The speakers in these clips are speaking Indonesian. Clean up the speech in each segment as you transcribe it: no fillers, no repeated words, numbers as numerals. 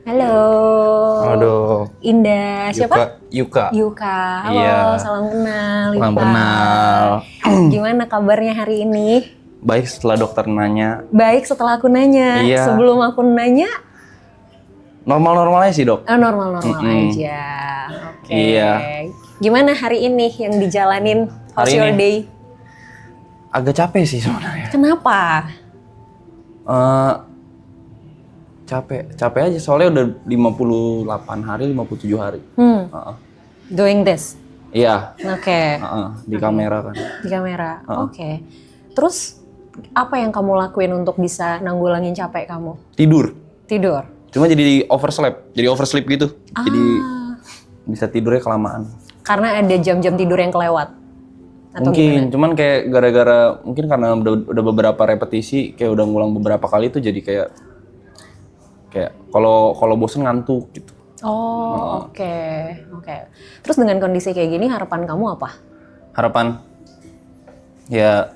Halo. Aduh. Indah. Siapa? Yuka. Yuka. Halo, Iya. salam kenal. Salam Yuka. kenal. Gimana kabarnya hari ini? Baik setelah dokter nanya. Baik setelah aku nanya. Iya. Sebelum aku nanya, Normal-normal aja sih dok. normal-normal aja. Oke. Iya. Gimana hari ini yang dijalanin? How's Hari your ini? day? Agak capek sih sebenarnya. Kenapa? Eh, capek aja soalnya udah 58 hari, 57 hari. Heeh. Doing this? Iya. Oke. Di kamera kan. Di kamera. Oke. Terus apa yang kamu lakuin untuk bisa nanggulangin capek kamu? Tidur. Tidur. Cuma jadi oversleep gitu. Jadi bisa tidurnya kelamaan. Karena ada jam-jam tidur yang kelewat. Atau Mungkin, cuman kayak gara-gara mungkin karena udah beberapa repetisi, kayak udah ngulang beberapa kali tuh jadi kayak kalau bosen ngantuk gitu. Oh, oke. Terus dengan kondisi kayak gini harapan kamu apa? Harapan ya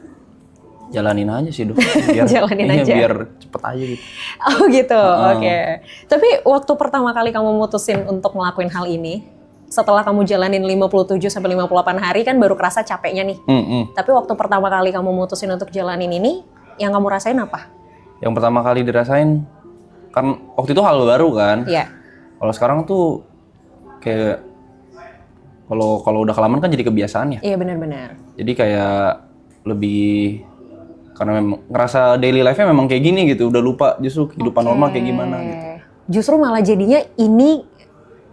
jalanin aja sih dok. Jalanin aja. Biar cepet aja gitu. Oh gitu, oke. Tapi waktu pertama kali kamu mutusin untuk ngelakuin hal ini, setelah kamu jalanin 57 sampai 58 hari kan baru kerasa capeknya nih. Tapi waktu pertama kali kamu mutusin untuk jalanin ini, yang kamu rasain apa? Yang pertama kali dirasain kan waktu itu hal baru kan. Iya. Kalau sekarang tuh kayak kalau udah kelamaan kan jadi kebiasaan ya. Iya benar-benar. Jadi kayak lebih karena memang ngerasa daily life-nya memang kayak gini gitu, udah lupa justru kehidupan normal kayak gimana gitu. Justru malah jadinya ini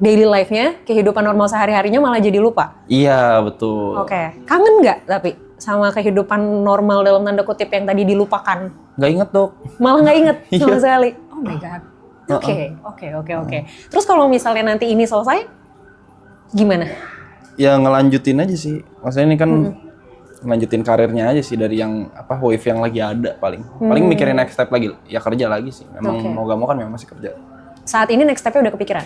daily life-nya, kehidupan normal sehari-harinya malah jadi lupa. Iya, betul. Oke. Kangen nggak tapi sama kehidupan normal dalam tanda kutip yang tadi dilupakan? Nggak inget dok. Malah nggak inget sama Iya. sekali. Oh my god. Oke. Terus kalau misalnya nanti ini selesai, gimana? Ya ngelanjutin aja sih. Maksudnya ini kan ngelanjutin karirnya aja sih dari yang wave yang lagi ada paling. Paling mikirin next step lagi. Ya kerja lagi sih. Memang mau gak mau kan memang masih kerja. Saat ini next step-nya udah kepikiran?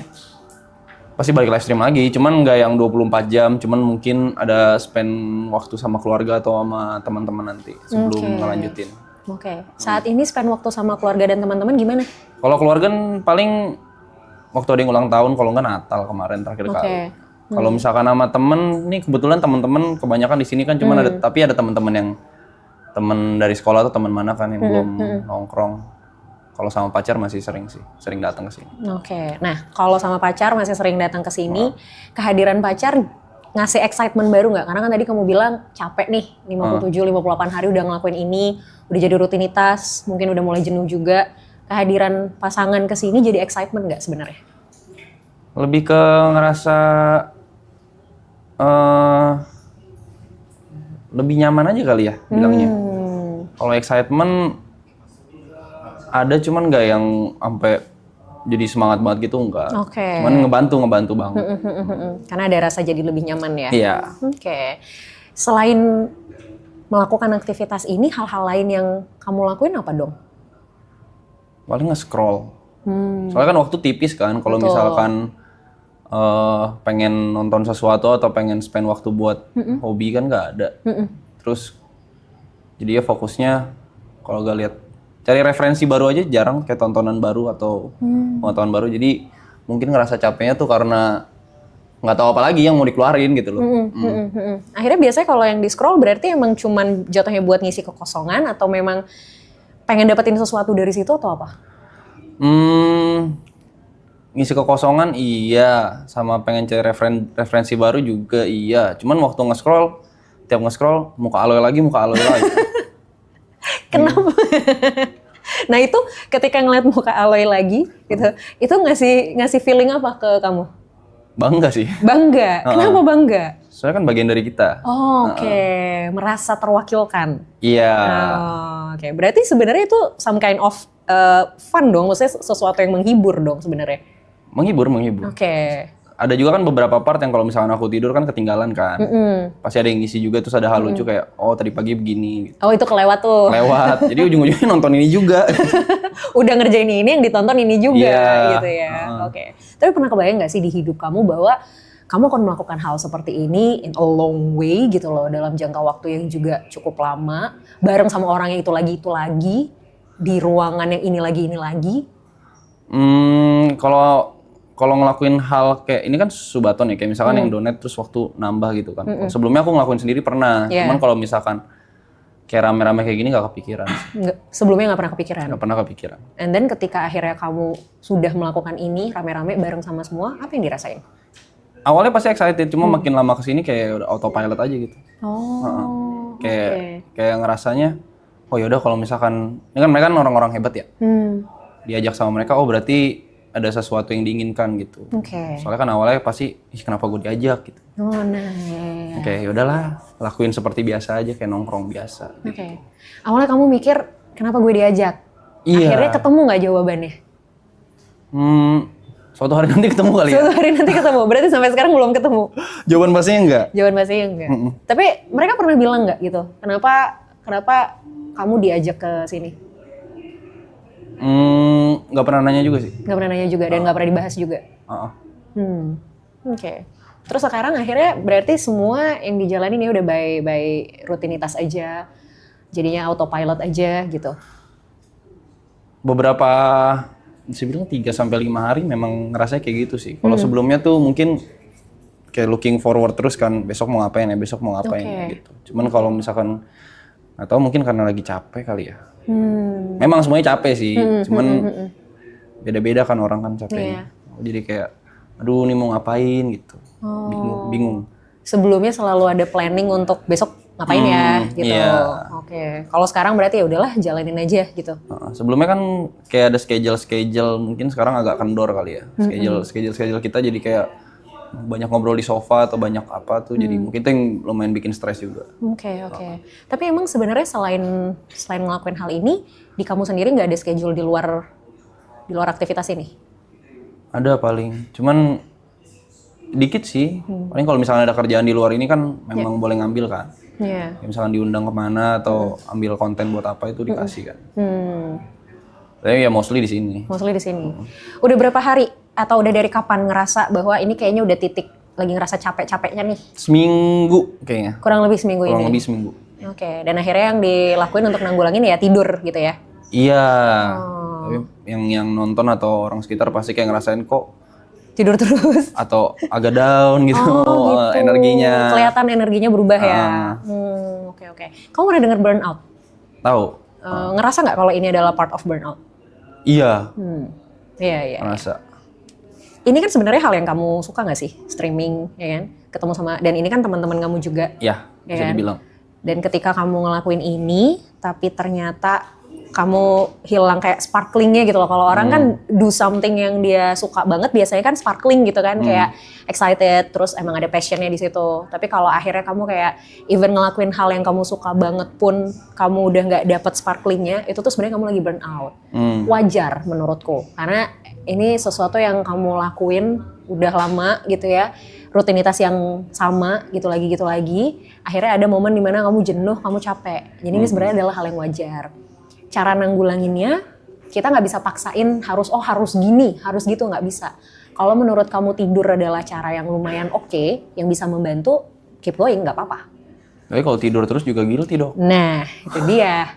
Pasti balik live stream lagi, cuman nggak yang 24 jam, cuman mungkin ada spend waktu sama keluarga atau sama teman-teman nanti sebelum ngelanjutin. Oke. Saat ini spend waktu sama keluarga dan teman-teman gimana? Kalau keluarga kan paling waktu ada yang ulang tahun, kalau nggak Natal kemarin terakhir kali. Kalau misalkan sama temen, nih kebetulan teman-teman kebanyakan di sini kan cuman tapi ada teman-teman yang teman dari sekolah atau teman mana kan yang belum nongkrong. Kalau sama pacar masih sering datang ke sini. Oke. Nah, kalau sama pacar masih sering datang ke sini, kehadiran pacar ngasih excitement baru nggak? Karena kan tadi kamu bilang capek nih, 57-58 hari udah ngelakuin ini, udah jadi rutinitas, mungkin udah mulai jenuh juga. Kehadiran pasangan ke sini jadi excitement nggak sebenarnya? Lebih ke ngerasa lebih nyaman aja kali ya bilangnya. Kalau excitement ada cuman nggak yang sampai jadi semangat banget gitu enggak. Oke. Cuman ngebantu banget. Karena ada rasa jadi lebih nyaman ya. Iya. Oke. Selain melakukan aktivitas ini, hal-hal lain yang kamu lakuin apa dong? Paling nge-scroll. Soalnya kan waktu tipis kan. Kalau misalkan pengen nonton sesuatu atau pengen spend waktu buat hobi kan nggak ada. Terus jadi ya fokusnya kalau gak lihat cari referensi baru aja jarang, kayak tontonan baru atau pengetahuan baru. Jadi mungkin ngerasa capeknya tuh karena nggak tahu apa lagi yang mau dikeluarin gitu loh. Akhirnya biasanya kalau yang di scroll berarti emang cuman jatuhnya buat ngisi kekosongan atau memang pengen dapetin sesuatu dari situ atau apa? Ngisi kekosongan iya, sama pengen cari referensi baru juga iya. Cuman waktu tiap nge-scroll muka Aloy lagi. Kenapa? Nah itu ketika ngeliat muka Aloy lagi gitu, itu ngasih feeling apa ke kamu? Bangga sih. Bangga. Kenapa bangga? Soalnya kan bagian dari kita. Oh, oke. Merasa terwakilkan. Iya. Oke. Berarti sebenarnya itu some kind of fun dong, maksudnya sesuatu yang menghibur dong sebenarnya. Menghibur. Oke. Ada juga kan beberapa part yang kalau misalkan aku tidur kan ketinggalan kan. Pasti ada yang ngisi juga, terus ada hal lucu kayak, oh tadi pagi begini. Gitu. Oh itu kelewat tuh. Lewat, jadi ujung-ujungnya nonton ini juga. Udah ngerjain ini yang ditonton ini juga Iya. gitu ya. Oke. Tapi pernah kebayang gak sih di hidup kamu bahwa kamu akan melakukan hal seperti ini in a long way gitu loh, dalam jangka waktu yang juga cukup lama, bareng sama orang yang itu lagi, di ruangan yang ini lagi. Kalau ngelakuin hal kayak ini kan subaton ya, kayak misalkan yang donate terus waktu nambah gitu kan. Sebelumnya aku ngelakuin sendiri pernah, Yeah. cuman kalau misalkan kayak rame-rame kayak gini nggak kepikiran sih. Sebelumnya nggak pernah kepikiran. Nggak pernah kepikiran. And then ketika akhirnya kamu sudah melakukan ini rame-rame bareng sama semua, apa yang dirasain? Awalnya pasti excited, cuma makin lama kesini kayak udah autopilot aja gitu. Oh, Kayak ngerasanya, oh yaudah kalau misalkan, ini kan mereka kan orang-orang hebat ya. Diajak sama mereka, oh berarti ada sesuatu yang diinginkan gitu. Oke. Soalnya kan awalnya pasti, kenapa gue diajak gitu. Oh, nice. Oke, yaudahlah, lakuin seperti biasa aja, kayak nongkrong biasa. Oke. Awalnya kamu mikir, kenapa gue diajak? Iya. Akhirnya ketemu nggak jawabannya? Suatu hari nanti ketemu kali ya. Suatu hari nanti ketemu. Berarti sampai sekarang belum ketemu. Jawaban pastinya enggak. Jawaban pastinya enggak. Tapi mereka pernah bilang nggak gitu? Kenapa kamu diajak ke sini? Nggak pernah nanya juga sih. Nggak pernah nanya juga dan nggak pernah dibahas juga. Oke. Terus sekarang akhirnya berarti semua yang dijalanin ya udah by rutinitas aja. Jadinya autopilot aja gitu. Beberapa, bisa bilang 3-5 hari memang ngerasanya kayak gitu sih. Kalau sebelumnya tuh mungkin kayak looking forward terus kan, besok mau ngapain ya, besok mau ngapain ya gitu. Cuman kalau misalkan, atau mungkin karena lagi capek kali ya. Memang semuanya capek sih, cuman beda-beda kan orang kan capeknya. Jadi kayak, aduh ini mau ngapain gitu, bingung. Sebelumnya selalu ada planning untuk besok ngapain ya gitu. Oke. Kalau sekarang berarti ya udahlah jalanin aja gitu. Sebelumnya kan kayak ada schedule, mungkin sekarang agak kendor kali ya. Schedule kita jadi kayak banyak ngobrol di sofa atau banyak apa tuh, jadi mungkin itu yang lumayan bikin stres juga. Oke. Tapi emang sebenarnya selain ngelakuin hal ini, di kamu sendiri nggak ada schedule di luar aktivitas ini? Ada paling, cuman dikit sih. Paling kalau misalnya ada kerjaan di luar ini kan memang boleh ngambil kan. Iya. Kayak misalkan diundang kemana atau ambil konten buat apa itu dikasih kan. Tapi ya mostly di sini. Mostly di sini. Udah berapa hari atau udah dari kapan ngerasa bahwa ini kayaknya udah titik lagi ngerasa capek-capeknya nih? Seminggu kayaknya. Kurang lebih seminggu ini. Kurang lebih seminggu. Oke. Dan akhirnya yang dilakuin untuk nanggulangin ya tidur gitu ya? Iya. Tapi yang nonton atau orang sekitar pasti kayak ngerasain kok tidur terus. Atau agak down gitu, energinya. Kelihatan energinya berubah ya. Oke. Kamu pernah dengar burnout? Tahu. Ngerasa nggak kalau ini adalah part of burnout? Iya. Iya. Ngerasa. Ini kan sebenarnya hal yang kamu suka nggak sih? Streaming, ya kan? Ketemu sama, dan ini kan teman-teman kamu juga. Ya, bisa dibilang. Dan ketika kamu ngelakuin ini, tapi ternyata kamu hilang kayak sparklingnya gitu loh. Kalau orang kan do something yang dia suka banget, biasanya kan sparkling gitu kan, kayak excited, terus emang ada passionnya di situ. Tapi kalau akhirnya kamu kayak even ngelakuin hal yang kamu suka banget pun, kamu udah nggak dapet sparklingnya, itu tuh sebenarnya kamu lagi burn out. Wajar menurutku, karena ini sesuatu yang kamu lakuin udah lama gitu ya, rutinitas yang sama gitu lagi. Akhirnya ada momen dimana kamu jenuh, kamu capek. Jadi ini sebenarnya adalah hal yang wajar. Cara nanggulanginnya, kita nggak bisa paksain harus gini, harus gitu, nggak bisa. Kalau menurut kamu tidur adalah cara yang lumayan oke, yang bisa membantu, keep going, nggak apa-apa. Tapi kalau tidur terus juga guilty dong. Nah, itu dia.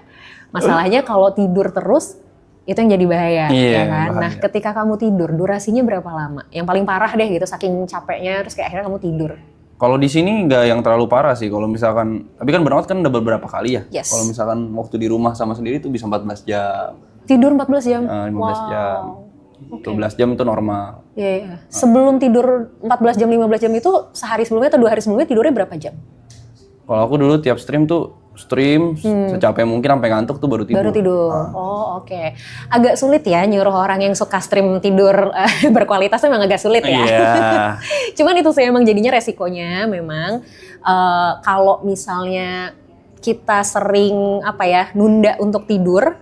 Masalahnya kalau tidur terus, itu yang jadi bahaya, ya kan? Bahaya. Nah, ketika kamu tidur, durasinya berapa lama? Yang paling parah deh gitu, saking capeknya, terus kayak akhirnya kamu tidur. Kalau di sini nggak yang terlalu parah sih. Kalau misalkan, tapi kan burnout kan udah beberapa kali ya. Yes. Kalau misalkan waktu di rumah sama sendiri tuh bisa 14 jam. Tidur 14 jam? 15 jam. Okay. 12 jam itu normal. Iya. Sebelum tidur 14 jam, 15 jam itu sehari sebelumnya atau 2 hari sebelumnya tidurnya berapa jam? Kalau aku dulu tiap stream secapek mungkin sampai ngantuk tuh baru tidur. Baru tidur. Oh, oke. Agak sulit ya nyuruh orang yang suka stream tidur berkualitas, memang agak sulit ya. Yeah. Cuman itu sih emang jadinya resikonya memang kalau misalnya kita sering nunda untuk tidur,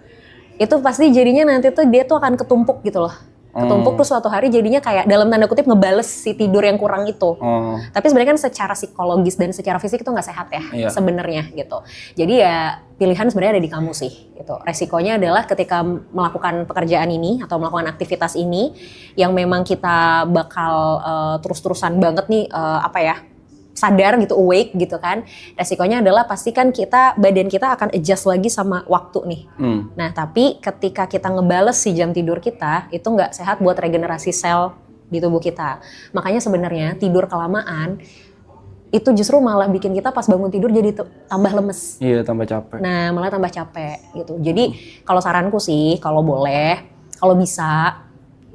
itu pasti jadinya nanti tuh dia tuh akan ketumpuk gitu loh. Ketumpuk terus suatu hari jadinya kayak dalam tanda kutip ngebales si tidur yang kurang itu. Tapi sebenarnya kan secara psikologis dan secara fisik itu nggak sehat ya sebenarnya gitu. Jadi ya pilihan sebenarnya ada di kamu sih gitu. Resikonya adalah ketika melakukan pekerjaan ini atau melakukan aktivitas ini yang memang kita bakal terus-terusan banget nih sadar gitu, awake gitu kan, resikonya adalah pastikan badan kita akan adjust lagi sama waktu nih. Nah tapi ketika kita ngebales si jam tidur kita, itu nggak sehat buat regenerasi sel di tubuh kita. Makanya sebenarnya tidur kelamaan itu justru malah bikin kita pas bangun tidur jadi tambah lemes. Iya, tambah capek. Nah malah tambah capek gitu. Jadi kalau saranku sih, kalau boleh, kalau bisa,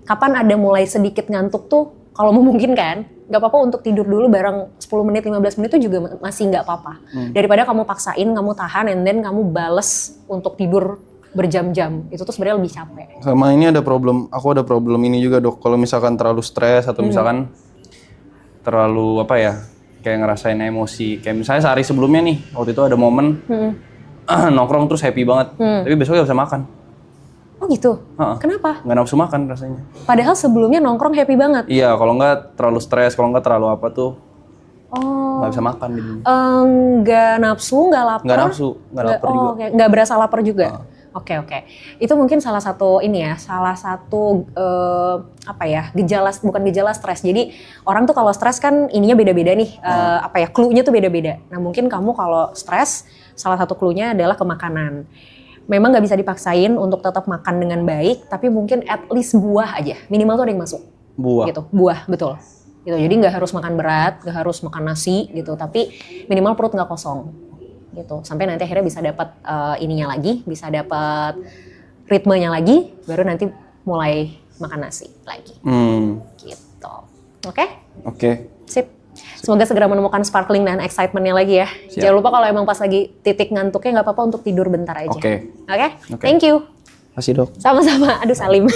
kapan ada mulai sedikit ngantuk tuh, kalau memungkinkan, nggak apa-apa untuk tidur dulu bareng 10 menit, 15 menit itu juga masih nggak apa-apa. Daripada kamu paksain, kamu tahan, and then kamu bales untuk tidur berjam-jam. Itu tuh sebenarnya lebih capek. Sama ini aku ada problem ini juga dok. Kalau misalkan terlalu stres atau misalkan terlalu apa ya, kayak ngerasain emosi. Kayak misalnya sehari sebelumnya nih, waktu itu ada momen nongkrong terus happy banget. Tapi besoknya gak bisa makan. Oh gitu? Kenapa? Nggak nafsu makan rasanya. Padahal sebelumnya nongkrong happy banget. Iya, kalau nggak terlalu stres, kalau nggak terlalu apa tuh nggak bisa makan gitu. Nggak nafsu, nggak lapar? Nggak nafsu, nggak lapar juga. Okay. Nggak berasa lapar juga? Oke. Itu mungkin salah satu bukan gejala stres. Jadi orang tuh kalau stres kan ininya beda-beda nih, clue-nya tuh beda-beda. Nah mungkin kamu kalau stres, salah satu clue-nya adalah ke makanan. Memang nggak bisa dipaksain untuk tetap makan dengan baik, tapi mungkin at least buah aja, minimal tuh ada yang masuk. Buah. Gitu, buah betul. Gitu. Jadi nggak harus makan berat, nggak harus makan nasi gitu, tapi minimal perut nggak kosong. Gitu. Sampai nanti akhirnya bisa dapat ininya lagi, bisa dapat ritmenya lagi, baru nanti mulai makan nasi lagi. Gitu. Oke? Sip. Semoga segera menemukan sparkling dan excitement-nya lagi ya. Siap. Jangan lupa kalau emang pas lagi titik ngantuknya nggak apa-apa untuk tidur bentar aja. Oke. Thank you. Makasih dok. Sama-sama. Aduh Salim.